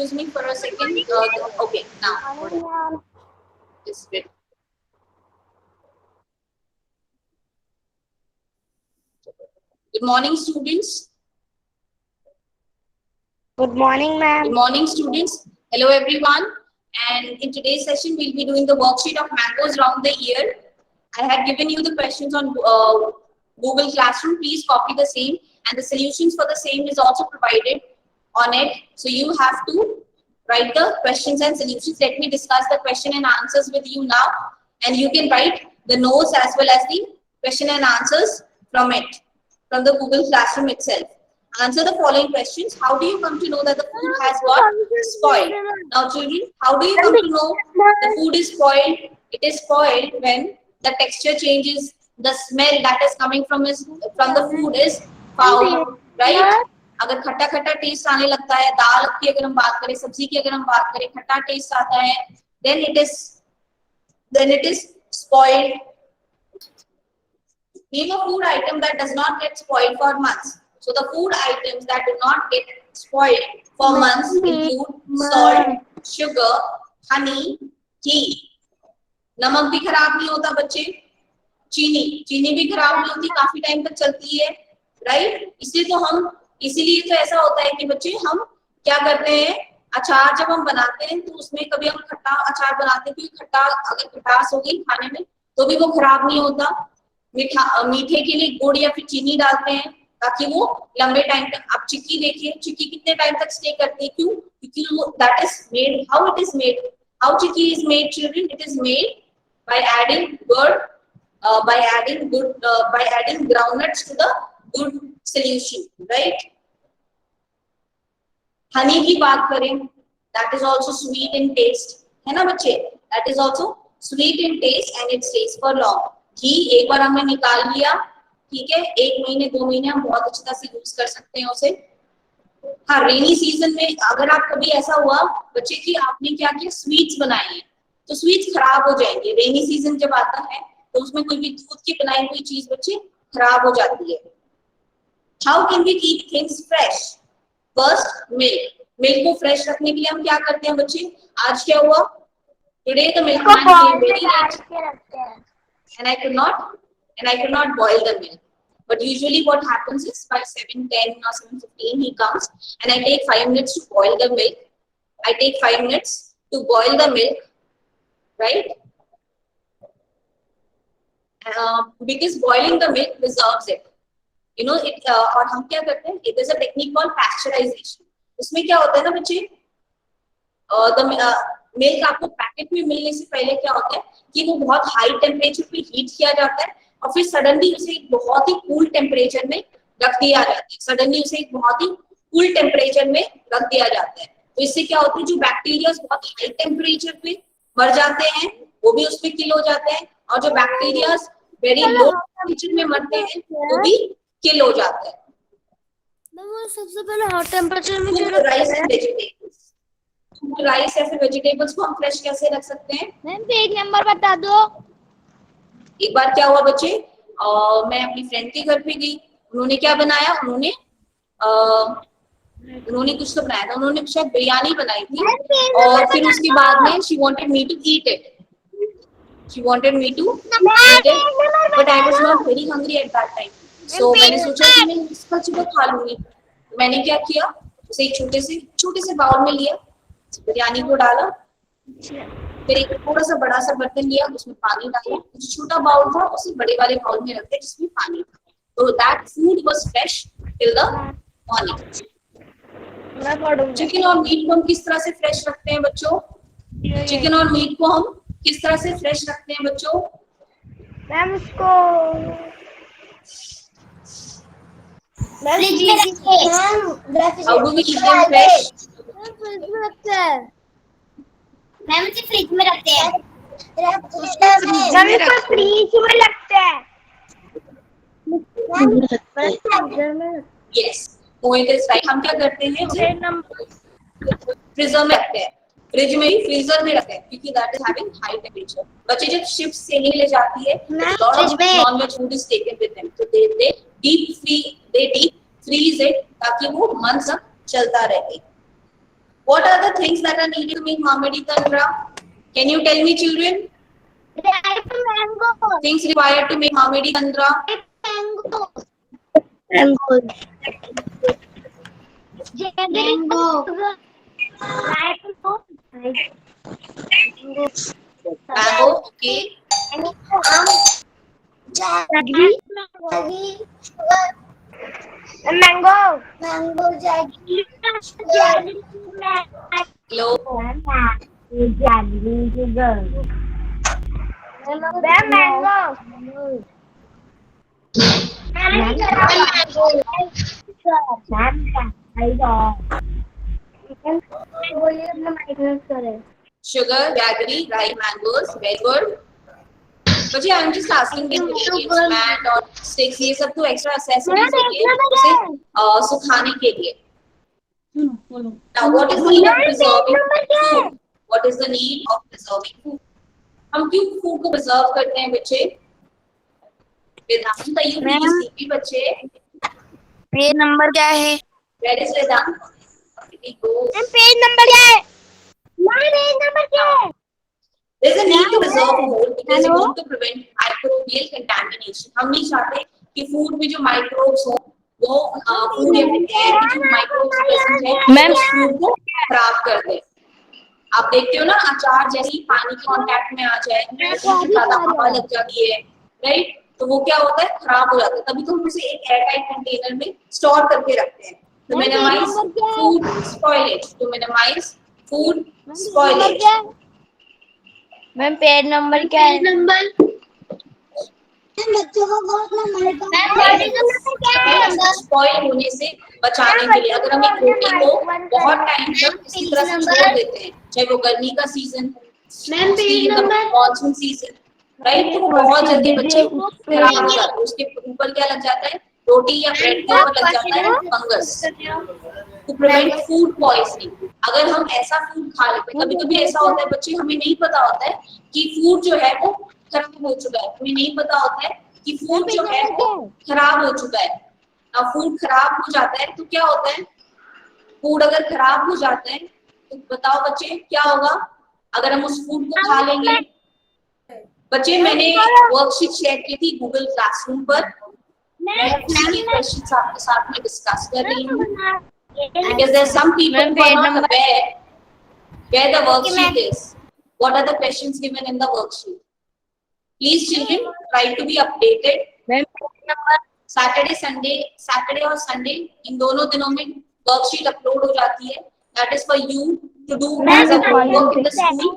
excuse me for a second. Okay, now. Just wait. Good morning, students. Good morning, ma'am. Good morning, students. Hello, everyone. And in today's session, we'll be doing the worksheet of mangoes round the year. I had given you the questions on Google Classroom. Please copy the same, and the solutions for the same is also provided on it. So you have to write the questions and solutions. Let me discuss the question and answers with you now, and you can write the notes as well as the question and answers from it, from the Google Classroom itself. Answer the following questions. How do you come to know that the food has got spoiled? Now, children, how do you come to know the food is spoiled? It is spoiled when the texture changes, the smell that is coming from the food is foul, right? अगर खट्टा खट्टा test आने लगता है, दाल की अगर हम बात करें, सब्जी की अगर हम बात करें, खट्टा टेस्ट आता है, then it is spoiled. Name a food item that does not get spoiled for months. So the food items that do not get spoiled for months include salt, sugar, honey, ghee. नमक भी खराब नहीं होता बच्चे, चीनी भी खराब नहीं होती, काफी टाइम तक चलती है, राइट? इसीलिए तो ऐसा होता है कि बच्चे हम क्या करते हैं, अचार जब हम बनाते हैं तो उसमें कभी हम खट्टा अचार बनाते हैं, खट्टा अगर खटास हो गई खाने में तो भी वो खराब नहीं होता। मीठे के लिए गुड़ या फिर चीनी डालते हैं ताकि वो लंबे टाइम तक, आप चिक्की देखिए, चिक्की कितने टाइम तक स्टे करती है, क्यों? क्योंकि that is made, how it is made, how chikki is made children? It is made by adding groundnuts to the good solution, right? Honey की बात करें, that is also sweet in taste, है ना बच्चे? That is also sweet in taste and it stays for long. घी एक बार हमने निकाल लिया, ठीक है, 1 महीने 2 महीने हम बहुत अच्छी तरह से यूज कर सकते हैं उसे। हाँ, रेनी सीजन में अगर आप कभी ऐसा हुआ बच्चे कि आपने क्या किया, स्वीट्स बनाई है, तो स्वीट्स खराब हो जाएंगे। रेनी सीजन जब आता है तो उसमें कोई भी दूध की बनाई हुई चीज बच्चे खराब हो जाती है। How can we keep things fresh? First, milk को फ्रेश रखने के लिए हम क्या करते हैं बच्चे? आज क्या हुआ, today the milkman came very late and I could not boil the milk. But usually what happens is by 7:10 or 7:15 he comes and I take 5 minutes to boil the milk. I take 5 minutes to boil the milk, right? Because boiling the milk preserves it. You know it. और हम क्या करते हैं? It is a technique called pasteurization. उसमें क्या होता है ना बच्चे? मिल्क आपको पैकेट में मिलने से पहले क्या होता है कि वो बहुत हाई टेम्परेचर पे हीट किया जाता है और फिर सडनली उसे एक बहुत ही कूल टेम्परेचर में रख दिया जाता है। सडनली उसे एक बहुत ही कूल टेम्परेचर में रख दिया जाता है। तो इससे क्या होता है, जो बैक्टीरिया बहुत हाई टेम्परेचर पे मर जाते हैं वो भी उसमें किल हो जाते हैं, और जो बैक्टीरिया वेरी लो टेम्परेचर में मरते हैं वो भी किल हो जाते हैं। सबसे पहले हॉट टेम्परेचर में राइस या फिर वेजिटेबल्स को हम फ्रेश कैसे रख सकते हैं? मैम पेज नंबर बता दो। एक बार क्या हुआ बच्चे, मैं अपनी फ्रेंड के घर पे गई, उन्होंने क्या बनाया, उन्होंने कुछ तो बनाया था, उन्होंने शायद बिरयानी बनाई थी और फिर उसके बाद में she wanted me to eat it, but I was not very hungry at that time, so मैंने सोचा कि मैं इसका सुबह खा लूंगी। मैंने क्या किया, उसे एक छोटे से बाउल में लिया, बिरयानी को डाला, फिर एक थोड़ा सा बड़ा सा बर्तन लिया, उसमें पानी डाला, जो छोटा बाउल था उसे बड़े वाले बाउल में रख दिया जिसमें पानी था। तो that food was fresh till the morning. Chicken और मीट को हम किस तरह से फ्रेश रखते हैं बच्चों? चिकन और मीट को हम किस तरह से फ्रेश रखते हैं बच्चों? मैम उसको फ्रिज में रखते हैं। How do we keep them fresh? Fridge में रखते हैं मैम, उसे फ्रिज में रखते हैं। Yes, point is right. हम क्या करते हैं, फ्रीजर में रखते हैं, फ्रिज में ही फ्रीजर में रखते हैं क्योंकि that is having high temperature. बच्चे जब शिप सेने ले जाती है non veg food is taken with them, तो दे डीप फ्रीज इट ताकि वो मंथ्स तक चलता रहे। What are the things that are needed to make Mamadi Tantra? Can you tell me, children? Ripe mango. Things required to make Mamadi Tantra. Mango. Mango. Mango. Ripe Mango, okay. Jaggery. Mango. Mango jaggery. Hello. Jaggery sugar. Mango. Sugar, jaggery, ripe mangoes, very good. बच्चे I'm just asking the ingredients, mat और sticks, ये सब तो extra accessories होती है उसे सुखाने के लिए. Now, what is the need of preserving food? What is the need of preserving food? हम क्यों food को preserve करते हैं बच्चे? वेदांत, you please repeat बच्चे. पेज नंबर क्या है? Where is Vedant? Page number क्या है? पेज नंबर क्या है? There's a need to preserve food because we want to prevent microbial contamination. हम नहीं चाहते कि food में जो microbes हो वो food या फिर air की जो microbes present है वो food को खराब कर दे. आप देखते हो ना अचार जैसे ही पानी के कांटेक्ट में आ जाए उसमें ज्यादा हवा लग जाती है, राइट? तो वो क्या होता है, खराब हो जाता है. तभी तो हम उसे एक एयर टाइट कंटेनर में स्टोर करके रखते हैं. To minimize food spoilage. To minimize food spoilage. Ma'am page number क्या है? बच्चों को बहुत नंबर स्पॉइल होने से बचाने के लिए अगर हम एक रोटी को बहुत टाइम तक इसी तरह से छोड़ देते हैं, चाहे वो गर्मी का सीजन, मॉनसून सीजन, राइट, तो वो बहुत जल्दी बच्चे खराब हो जाते हैं. उसके ऊपर क्या लग जाता है, रोटी या ब्रेड के ऊपर लग जाता है fungus. To prevent food poisoning. अगर हम ऐसा फूड खा लेते हैं, कभी कभी ऐसा होता है बच्चे, हमें नहीं पता होता है कि फूड जो है वो खराब हो चुका है. हमें नहीं पता होता है कि फूड जो है वो खराब हो चुका है. अब फूड खराब हो जाता है तो क्या होता है, फूड अगर खराब हो जाता है तो बताओ बच्चे क्या होगा अगर हम उस फूड को खा लेंगे. बच्चे मैंने वर्कशीट शेयर की थी गूगल क्लासरूम पर, मैं उसी के क्वेश्चंस आपके साथ में डिस्कस कर रही हूँ. Because there are some people who are not aware where the worksheet is. What are the questions given in the worksheet? Please children try to be updated. Saturday और Sunday इन दोनों दिनों में वर्कशीट अपलोड हो जाती है. That is for you to do as a homework in the school.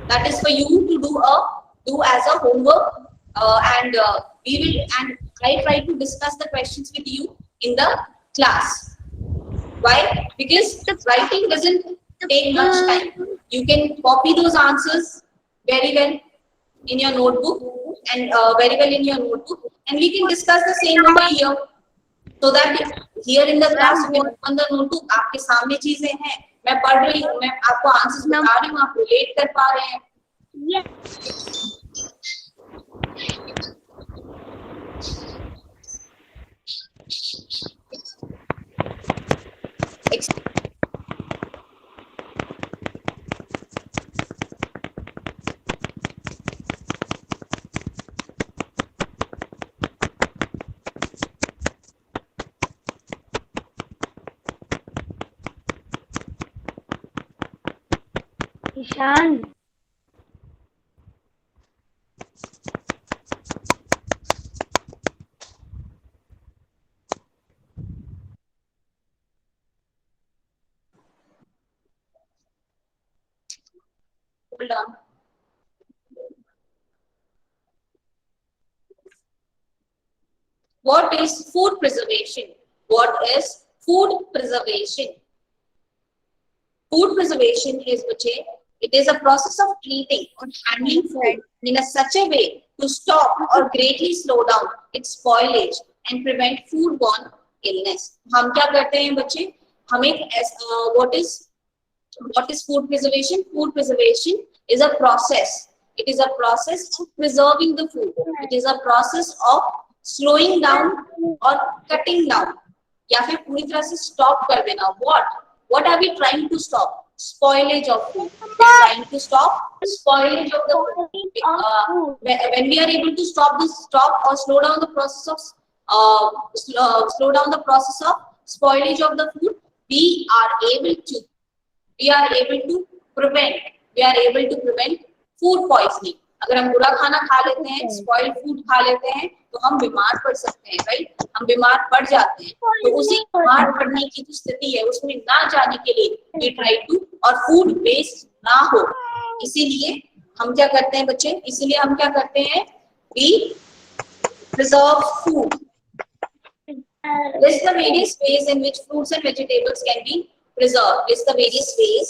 That is for you to do as a homework and I try to discuss the questions with you in the class. Why? Because writing doesn't take much time. You can copy those answers very well in your notebook and we can discuss the same over here, so that here in the class you can open the notebook. आपके सामने चीजें हैं, मैं पढ़ रही हूँ, मैं आपको आंसर्स बता रही हूँ, आप रिलेट कर पा रहे हैं. Ishan Hold on. What is food preservation? What is food preservation? Food preservation is it is a process of treating or handling food in such a way to stop or greatly slow down its spoilage and prevent foodborne illness. हम क्या करते हैं बच्चे, हम एक what is food preservation? Food preservation is a process. It is a process of preserving the food. It is a process of slowing down or cutting down या फिर पूरी तरह से stop कर देना. What are we trying to stop? Spoilage of food. We are trying to stop spoilage of the food. When we are able to stop or slow down the process of slow down the process of spoilage of the food, we are able to prevent food poisoning. अगर हम बुरा खाना खा लेते हैं, spoiled food खा लेते हैं, तो हम बीमार पड़ सकते हैं, राइट? हम बीमार पड़ जाते हैं। तो उसी बीमार पड़ने की जो स्थिति है उसमें ना जाने के लिए वी ट्राई टू, और फूड वेस्ट ना हो, इसीलिए हम क्या करते हैं बच्चे? इसीलिए हम क्या करते हैं? We preserve food. List the various ways in which fruits and vegetables can be preserved. List the various ways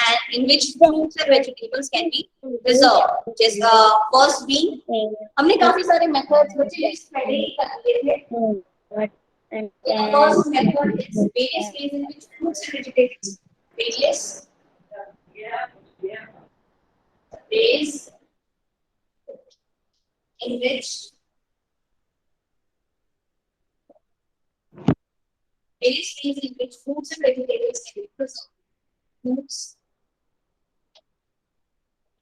and in which fruits and vegetables can be preserved. Just first being, हमने काफी सारे methods बच्चे study कर लिए थे. First method is various ways in which fruits and vegetables, various ways in which fruits and vegetables can be preserved. Fruits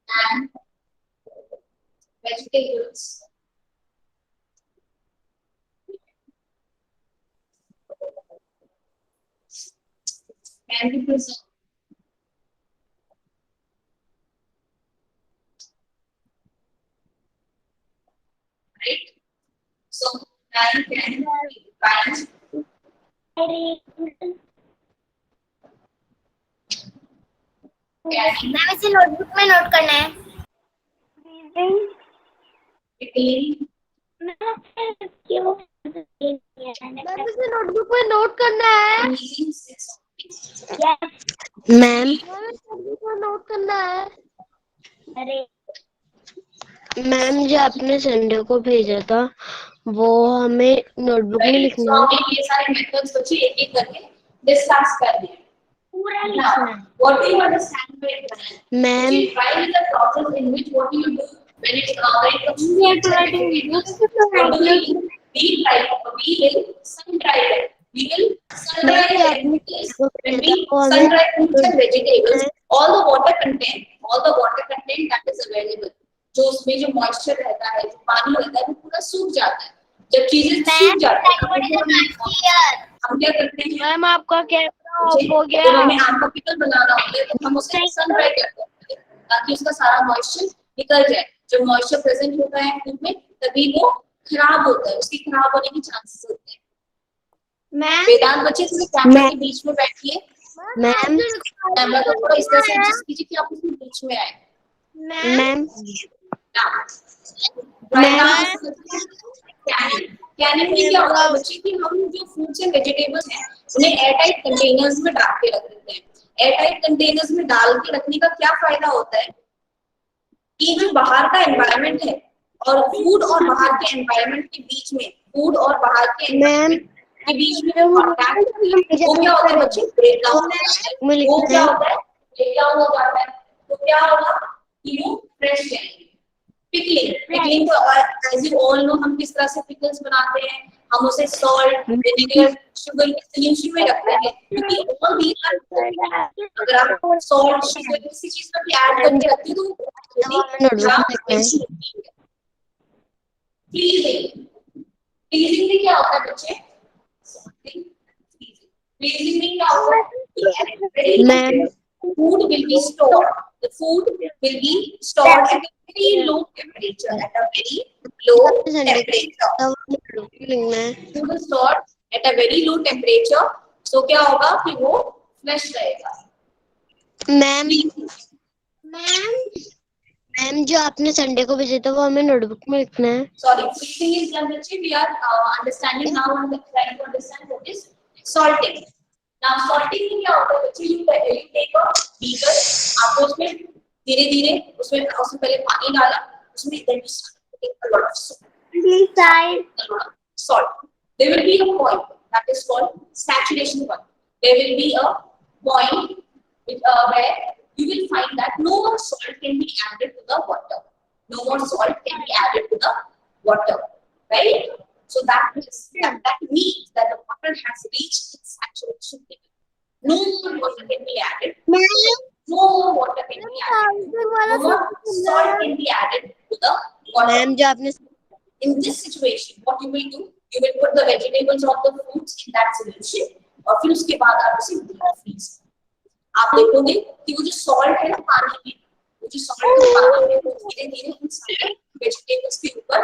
and vegetables can be preserved. Right? So, time can be defined. Ma'am इसे notebook में note करना है. Ma'am इसे notebook में note करना है. Ma'am notebook में note करना है. अरे मैम जो आपने संडे को भेजा था वो हमें नोटबुक में लिखना है. ये सारे मेथड्स बच्चे एक एक करके डिस्कस कर दिए. पूरा लिखना है. What do you understand by it? Ma'am Try with the process in which what you do when it comes to fruits and vegetables. What do we do? We will sun dry them. We will sun dry them. When we sun dry fruits and vegetables, all the water content that is available, जो उसमें जो moisture रहता है, जो पानी रहता है, वो पूरा सूख जाता है. जब चीजें सूख जाती हैं, हम क्या करते हैं? मैम आपका कैमरा ऑफ हो गया. जब हमें आम का पिकल बनाना होता है तो हम उसे सन ड्राई करते हैं ताकि उसका सारा मॉइस्चर निकल जाए. जब मॉइस्चर प्रेजेंट होता है फूड में तभी वो खराब होता है, उसकी खराब होने के चांसेस होते हैं. वेदांत बच्चे थोड़े कैमरे के बीच में बैठिए. मैम कैमरा को थोड़ा इस तरह से एडजस्ट कीजिए कि आप उसके बीच में आए. मैम कैनिंग में क्या होता है बच्चे कि हम जो फ्रूट्स एंड वेजिटेबल्स हैं उन्हें एयरटाइट कंटेनर्स में डाल के रख देते हैं. एयरटाइट कंटेनर्स में डाल के रखने का क्या फायदा होता है कि जो बाहर का एनवायरनमेंट है और फूड और बाहर के एनवायरनमेंट के बीच में वो कांटेक्ट वो क्या होता है बच्चे? ब्रेक डाउन हो जाता है. वो क्या होता है? ब्रेक डाउन हो जाता है. तो क्या होगा कि वो फ्रेश रहेंगे. पिकलिंग तो एज यू ऑल नो हम किस तरह से पिकल्स बनाते हैं. हम उसे सॉल्ट, विनेगर, शुगर के सॉल्यूशन में रखते हैं क्योंकि ऑल दीस आर, अगर आप सॉल्ट, शुगर किसी चीज में भी ऐड करके रखते हो तो फ्रीजिंग में क्या होता है बच्चे? फ्रीजिंग में क्या होता है? Food will be stored. The food will be stored at a very low temperature. At a very low temperature. Food is stored at a very low temperature. So क्या होगा कि वो फ्रेश रहेगा. मैम जो आपने संडे को भेजा था वो हमें नोटबुक में लिखना है. Sorry, freezing is done. We are understanding now and trying to understand what is salting. Now salting में क्या होता है बच्चे? You take a beaker, आप उसमें धीरे-धीरे उसमें पहले पानी डाला, उसमें then you take a lot of salt. A lot of salt. There will be a point that is called saturation point. There will be a point where you will find that no more salt can be added to the water. No more salt can be added to the water, right? So that means that the water has reached its saturation level. No more water can be added. No more water can be added. No more salt can be added to the water. Ma'am जो आपने In this situation, what you will do? You will put the vegetables or the fruits in that solution, और फिर उसके बाद आप उसे freeze. आप देखोगे कि वो जो salt है ना पानी में, वो जो salt है पानी में, वो धीरे-धीरे उन सारे vegetables के ऊपर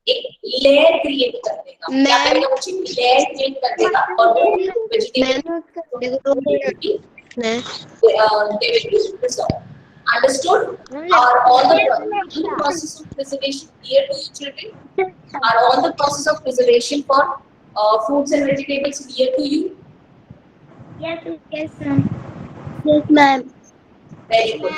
एक layer create कर देगा. क्या करेगा वो चीज़ layer create कर देगा और वो vegetables they will be preserved. Understood? Are all the process of preservation clear to you, children? Are all the process of preservation for fruits and vegetables clear to you? Yes, ma'am Very good.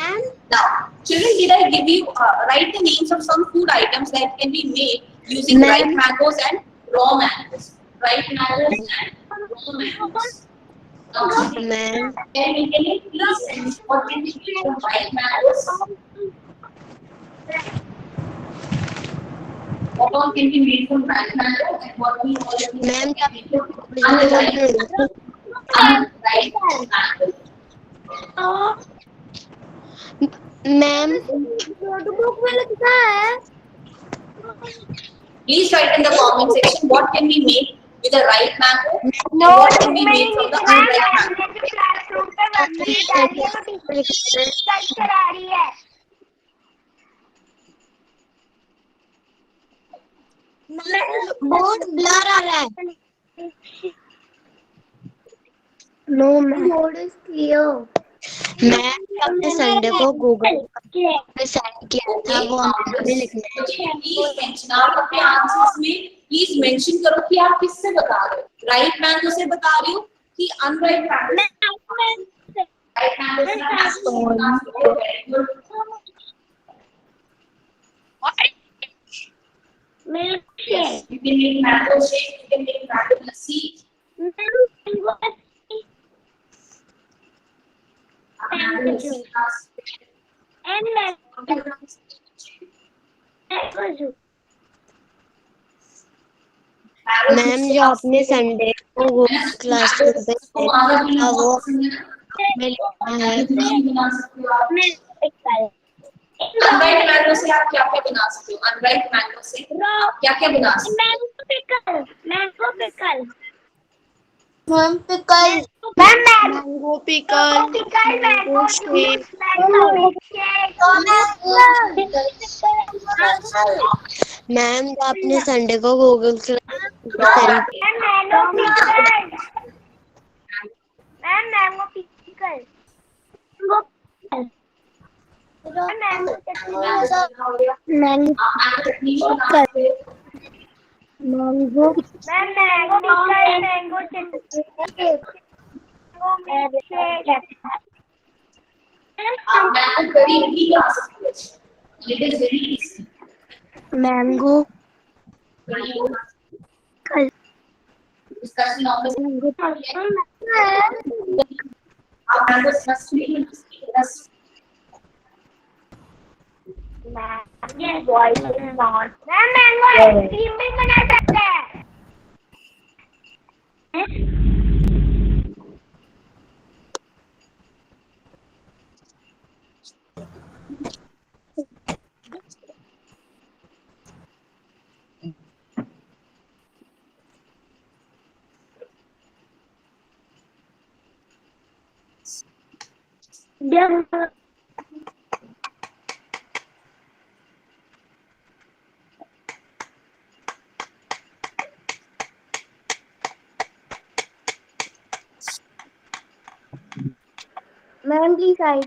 Now, children, did I give you write the names of some food items that can be made using ripe mangoes and raw mangoes? Ripe mangoes and raw mangoes. Ma'am Can we please mention what can be made from ripe mangoes? What all can be made from ripe mango and what we already ma'am can be made from unripe mango. Ma'am notebook में लिखना है. Please write in the comment section what can be made with a ripe mango and what can be made from the unripe mango. बहुत blur आ रहा है. No board is clear. मैं अपने Sunday को गूगल पे सेंड किया था वो हमें लिखना है. Please mention आप अपने आंसर्स में प्लीज मेंशन करो कि आप किससे बता रहे हो. राइप मैंगो से बता रहे हो कि अनराइप मैंगो. राइप मैंगो से बता रहे हो. Very good. Yes, you can make mango shake, you can make mango lassi. Mango lassi ma'am जो आपने संडे को गूगल क्लासरूम पे सेंड किया था वो हमें लिखना है. अनराइप मैंगो से आप क्या क्या बना सकते हो? अनराइप मैंगो से आप क्या क्या बना सकते हो? Mango pickle. Ma'am pickle mango pickle mango shake. Ma'am जो आपने संडे को गूगल क्लासरूम पे सेंड मैंगो पिकल. मैंगो चटनी बना सकते हो. मैंगो आप मैंगो करी भी बना सकते हो. It is very easy. Mango Discussion on the आप मैंगो रस भी बना सकते हो. रस मैंगो आइसक्रीम भी बना सकते हैं. Ma'am please side.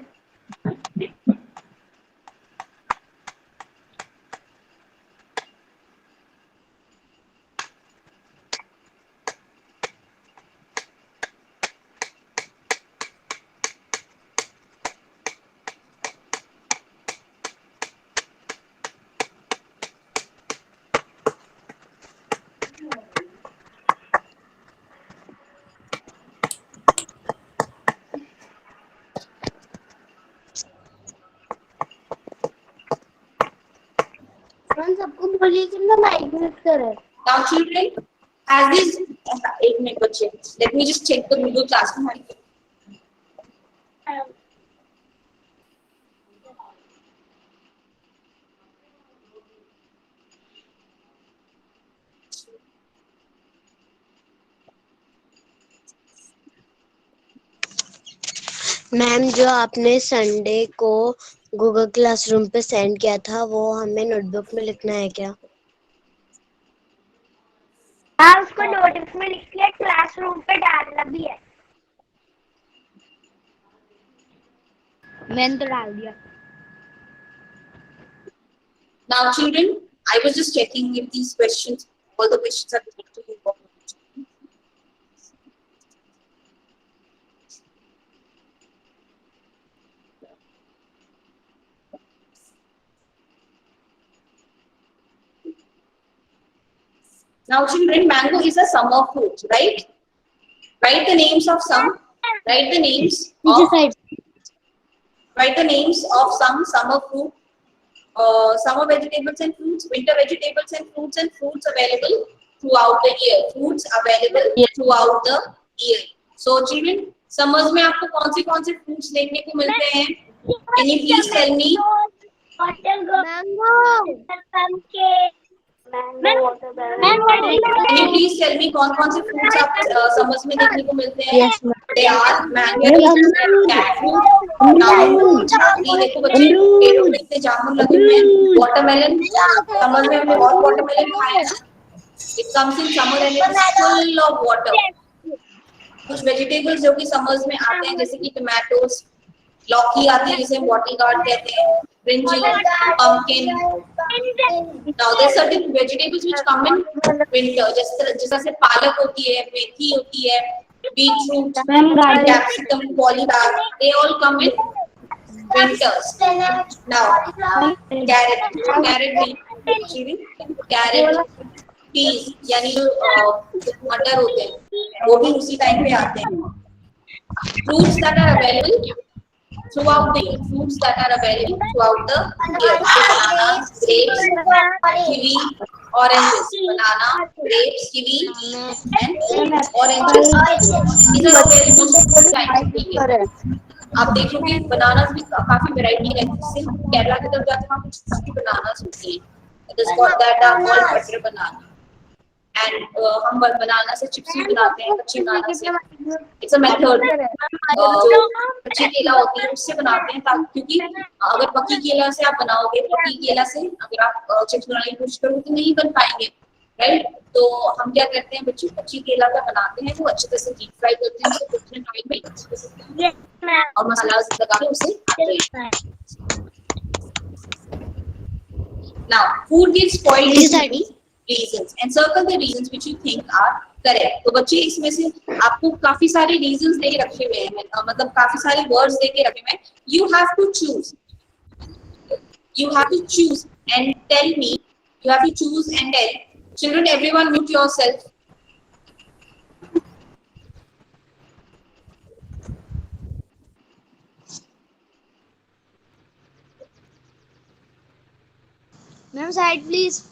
सबको बोलिए कि ना माइक म्यूट करे. Now children, has this एक मिनट बच्चे, let me just check the Google Classroom. Ma'am जो आपने संडे को गूगल क्लासरूम पे सेंड किया था वो हमें नोटबुक में लिखना है क्या? हाँ, उसको नोटबुक में लिख के क्लासरूम पे डालना भी है। मैंने तो डाल दिया। Now, children, I was just checking if these questions, all the questions are correct to you. Now, children, mango is a summer fruit, right? Write the names of some. Write the names of. Write the names of some summer fruit, summer vegetables and fruits, winter vegetables and fruits available throughout the year. Fruits available throughout the year. So, children, summers में आपको कौन से fruits देखने को मिलते हैं? Can you please tell me? Mango. Can you please tell me कौन से fruits आप summers में देखने को मिलते हैं? Yes, ma'am. They are mango, jackfruit, जामुन। ये देखो बच्चे, पेड़ों पे इतने जामुन लगे हुए हैं। Watermelon, summers में हमने बहुत watermelon खाया है ना? It comes in summer and it is full of water. कुछ vegetables जो कि summers में आते हैं जैसे कि tomatoes, लौकी आती है जिसे हम bottle gourd कहते हैं, brinjal, pumpkin. Now there are certain vegetables which come in winter, जैसे पालक होती है, मेथी होती है, beetroot, capsicum, cauliflower, they all come in winters. Now carrot, peas, यानी जो मटर होते हैं वो भी उसी टाइम पे आते हैं. Fruits that are available throughout the year. Fruits that are available throughout the year. Bananas, grapes, kiwi, oranges. Banana, grapes, kiwi, and oranges. These are available time of the year. आप देखोगे bananas भी काफी variety है. जैसे हम केरला की तरफ जाते हैं वहाँ कुछ बनानास होती हैं. It is called that are called butter banana. And हम बनाना से चिप्स भी बनाते हैं, कच्चे बनाना से. It's a method. जो कच्ची केला होती है उससे बनाते हैं ताकि क्योंकि अगर पक्की केला से आप बनाओगे, पक्की केला से अगर आप चिप्स बनाने की कोशिश करोगे तो नहीं बन पाएंगे, राइट? तो हम क्या करते हैं बच्चों, कच्ची केला का बनाते हैं, वो अच्छे तरह से डीप फ्राई करते हैं, उसको कुछ टाइम में और मसाला लगा के उसे. Now, food gets spoiled due to reasons and circle the reasons which you think are correct. तो बच्चे इसमें से आपको काफी सारे reasons दे के रखे हुए हैं, मतलब काफी सारे words दे के रखे हुए हैं. You have to choose. You have to choose and tell me. You have to choose and tell. Children, everyone mute yourself. Ma'am, side please.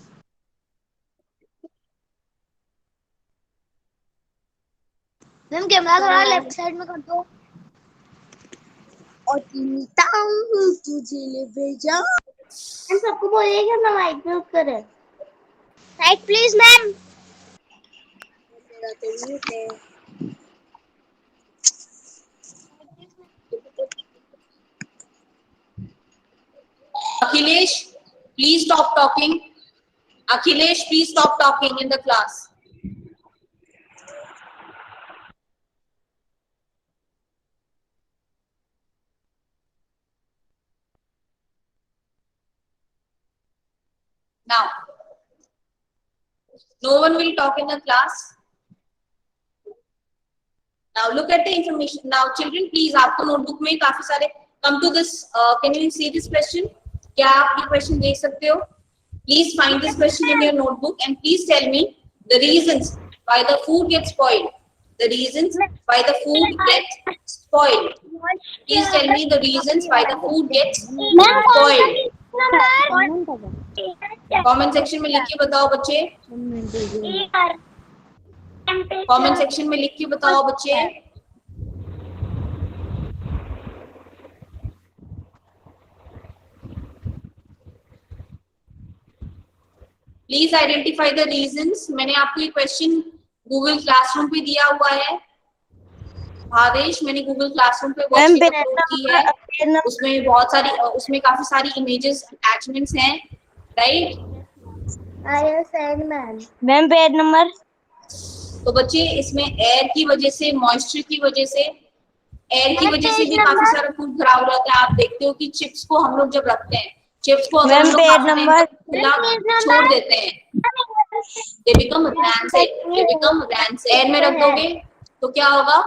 Ma'am camera थोड़ा लेफ्ट साइड में कर दो. और तुझे ले भेजा. मैम सबको बोलिए कि अपना माइक म्यूट करें. Side please ma'am. मेरा तो म्यूट है. Akhilesh, please stop talking. Akhilesh, please stop talking in the class. Now, no one will talk in the class. Now look at the information. Now children, please, आपको notebook में काफी सारे. Come to this. Can you see this question? क्या आप ये question देख सकते हो? Please find this question in your notebook and please tell me the reasons why the food gets spoiled. The reasons why the food gets spoiled. Please tell me the reasons why the food gets spoiled. Comment section में लिख के बताओ बच्चे. Comment section में लिख के बताओ बच्चे. Please identify the reasons. मैंने आपको ये question Google Classroom पे दिया हुआ है. भावेश, मैंने गूगल क्लासरूम पे मैम वर्कशीट अपलोड की है, पेज नंबर उसमें बहुत सारी उसमें काफी सारी इमेजेस अटैचमेंट्स हैं, राइट? मैम पेज नंबर तो बच्चे इसमें एयर की वजह से, मॉइस्चर की वजह से, एयर की वजह से भी काफी सारा फूड खराब हो जाता है। आप देखते हो कि चिप्स को हम लोग जब रखते हैं, चिप्स को अगर हम लोग पेज काफी टाइम नंबर तक खुला छोड़ देते हैं, दे बिकम रैंसिड। एयर में रख दोगे तो क्या होगा,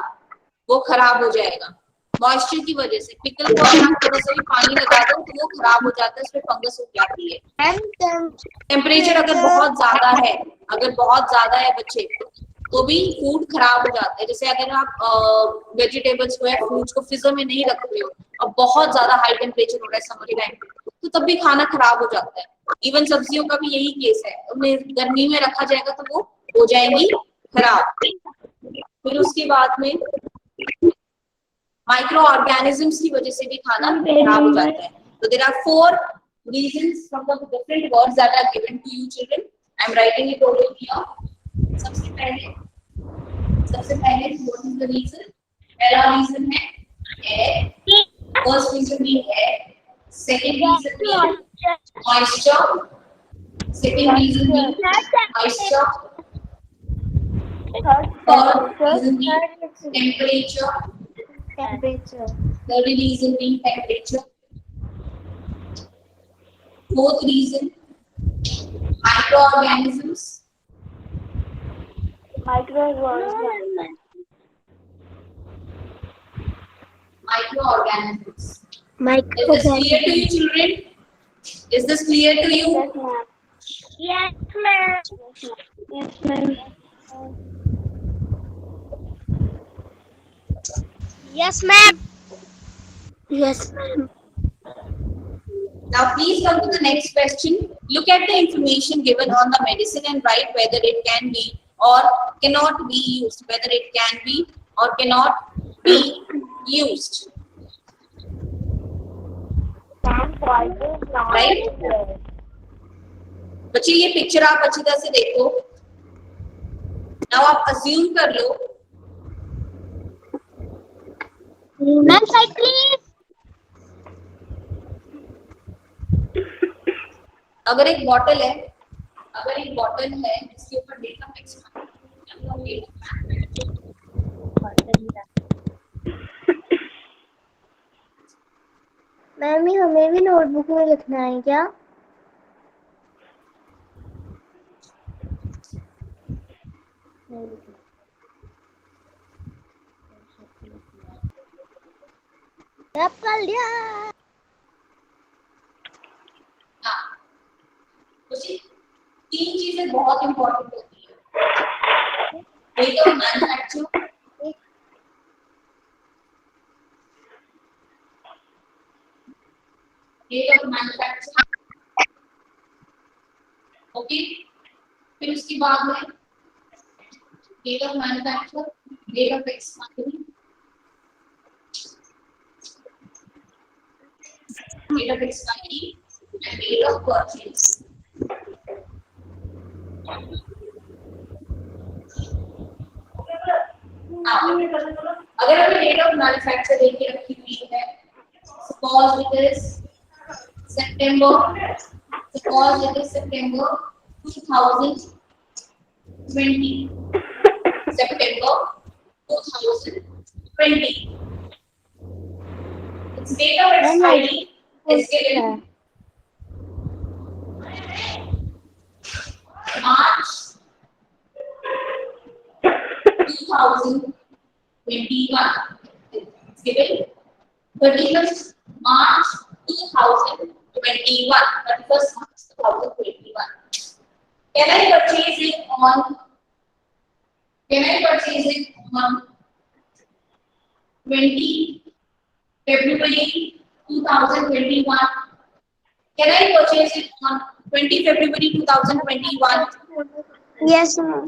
वो खराब हो जाएगा मॉइस्चर की वजह से। पिकल को अगर आप थोड़ा सा भी पानी लगा दो तो वो खराब हो जाता है, उसमें फंगस हो जाती है। टेम्परेचर अगर बहुत ज्यादा है, बच्चे, तो भी फूड खराब हो जाता है। जैसे अगर आप वेजिटेबल्स को या फ्रूट्स को फ्रीजर में नहीं रख रहे हो और बहुत ज्यादा हाई टेम्परेचर हो रहा है समर टाइम पे, तो तब भी खाना खराब हो जाता है। इवन सब्जियों का भी यही केस है, उन्हें गर्मी में रखा जाएगा तो वो हो जाएंगी खराब। फिर उसके बाद में माइक्रो ऑर्गेनिजम्स की वजह से भी खाना खराब हो जाता है। तो there are 4 reasons from the different words that are given to you children. I am writing it over here. सबसे पहले what is the reason? पहला रीजन है air. First reason being air. Second reason being moisture. Second reason being moisture. Third reason being temperature. Third reason being temperature. Fourth reason, microorganisms. Microorganisms. Is this clear to you, children? Is this clear to you? Yes, ma'am. Yes, ma'am. Yes, ma'am. Now please come to the next question. Look at the information given on the medicine and write whether it can be or cannot be used. Whether it can be or cannot be used. Right? बच्चे ये picture आप अच्छी तरह से देखो। Now आप assume कर लो। Ma'am, side please. अगर एक बॉटल है जिसके ऊपर डेटा फिक्स मैम, हमें भी नोटबुक में लिखना है क्या? कर लिया। तीन चीजें बहुत इंपॉर्टेंट होती है। Date of manufacture, okay. फिर उसके बाद में date of manufacture, date of expiry, and date of purchase. अगर हमें डेट ऑफ मैन्युफैक्चर लेके रखी हुई है, suppose it is September 2020, September 2020. Its date of expiry is given March 2021. It's given 31st March 2021. 31st March 2021. Can I purchase it on 20 February 2021? Can I purchase it on 20 February 2021? Yes, ma'am.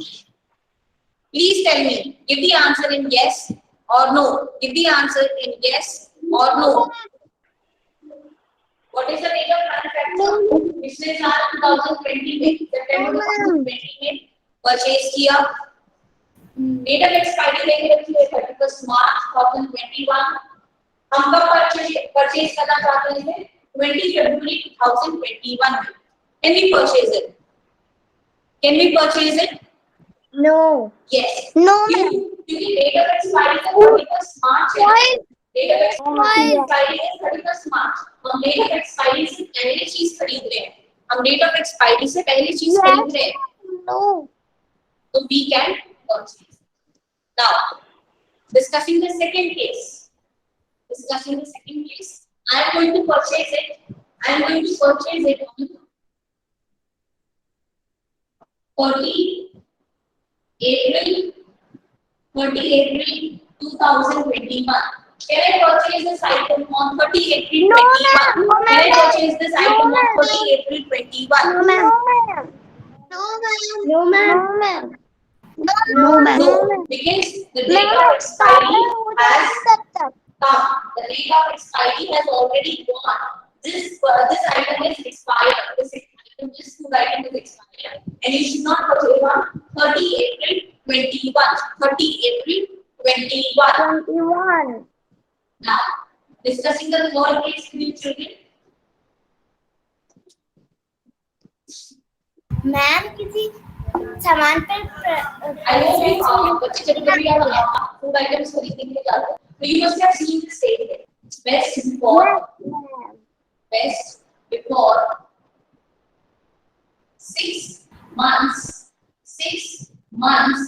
Please tell me. Give the answer in yes or no. Give the answer in yes or no. What is the date of manufacture? पिछले साल 2020 में September 2020 में purchase किया। Date of expiry लेके रखी है 31 मार्च 2021। हम कब परचेज करना चाहते हैं 20 फरवरी 2021 में। Can we purchase it? Can we purchase it? No. Yes. No, क्योंकि डेट ऑफ एक्सपायरी का 31 मार्च है। डेट ऑफ एक्सपायरी है 31 मार्च। हम डेट ऑफ एक्सपायरी से पहले चीज खरीद रहे हैं। हम डेट ऑफ एक्सपायरी से पहले चीज खरीद रहे हैं। No. So we can purchase. Now, discussing the second case. Discussing the second case. I am going to purchase it. I am going to purchase it on 30 April 2021. Can I purchase this item on 30 April 21? No, Can I purchase this item on 30 April 21? No, ma'am. No, ma'am. No, ma'am. No, ma'am. No, because the date of expiry has come. The date of expiry has already gone. This item is expired. This food item is expired, and you should not purchase on 30 April 21. 30 April 21. 21. Now, discussing the third case with children. Ma'am किसी सामान पर I hope you बच्चे जब कभी आप food items खरीदने के लिए जाते हैं, तो you must have seen this statement. Best before 6 months. 6 months.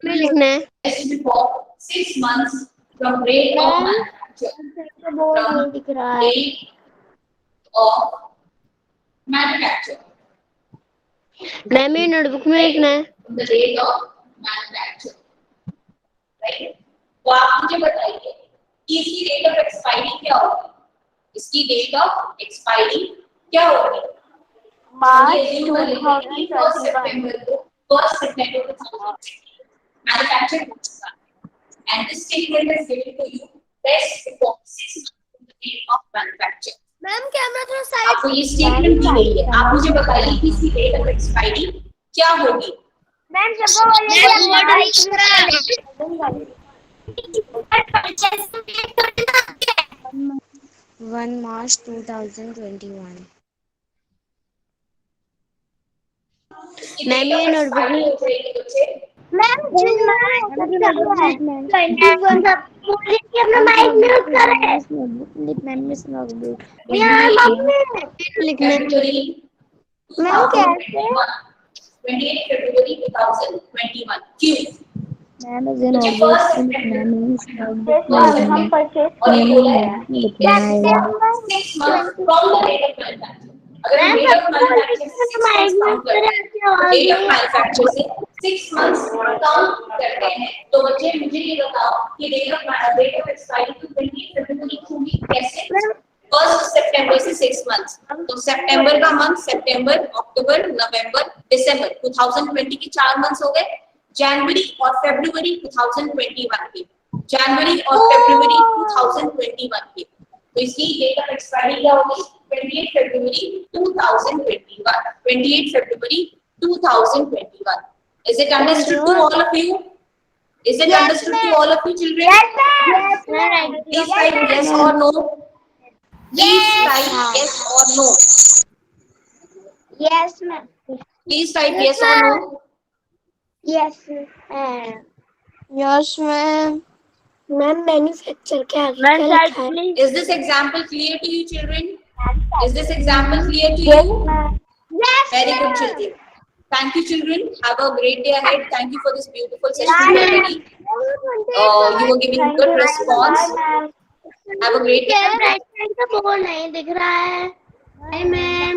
में लिखना है Best before 6 months from date of manufacture. Board नहीं दिख रहा है Date of manufacture. मैम ये नोटबुक में लिखना है From the date of manufacture. Right? तो आप मुझे बताइए कि इसकी डेट ऑफ एक्सपायरी क्या होगी? इसकी डेट ऑफ एक्सपायरी क्या होगी? मार्च फर्स्ट सितंबर 2020 मैन्युफैक्चर हो चुका है। And this statement is given to you best before 6 months date of manufacture. Ma'am camera थोड़ा साइड आपको ये स्टेटमेंट दी गई है, आप मुझे बताइए कि इसकी डेट ऑफ एक्सपायरी क्या होगी? मैम जब 1 March 2021 मैम ये नोटबुक में मैम अपना माइक म्यूट कर रहे हैं लिखना है मैम कैसे 28 February 2021 क्यों? मैम मुझे फर्स्ट हम परचेज और ये बोला है 6 months from the date of manufacture। अगर हम date of manufacture से 6 months count करते हैं, date of manufacture से 6 months count करते हैं, तो बच्चे मुझे ये बताओ कि date of expiry to 28 February होगी कैसे? 1 सितंबर से 6 months, तो सितंबर का मंथ सितंबर, अक्टूबर, नवंबर, दिसंबर 2020 के 4 मंथ्स हो गए। जनवरी और फरवरी 2021 के, जनवरी और फरवरी 2021 के, तो इसकी डेट ऑफ एक्सपायरी क्या होगी? 28 फरवरी 2021। 28 फरवरी 2021। Is it understood to all of you? Is it understood to all of you children? Please type yes or no. Please type yes or no. Yes ma'am Please type yes or no. Yes yes ma'am ma'am manufacture क्या ma'am लिखा side है please Is this example clear to you children? Is this example clear to you? Yes Very good children. Thank you children. Have a great day ahead. Thank you for this beautiful session already. You were giving good response. Have a great day. Right side का board नहीं दिख रहा है। Hi ma'am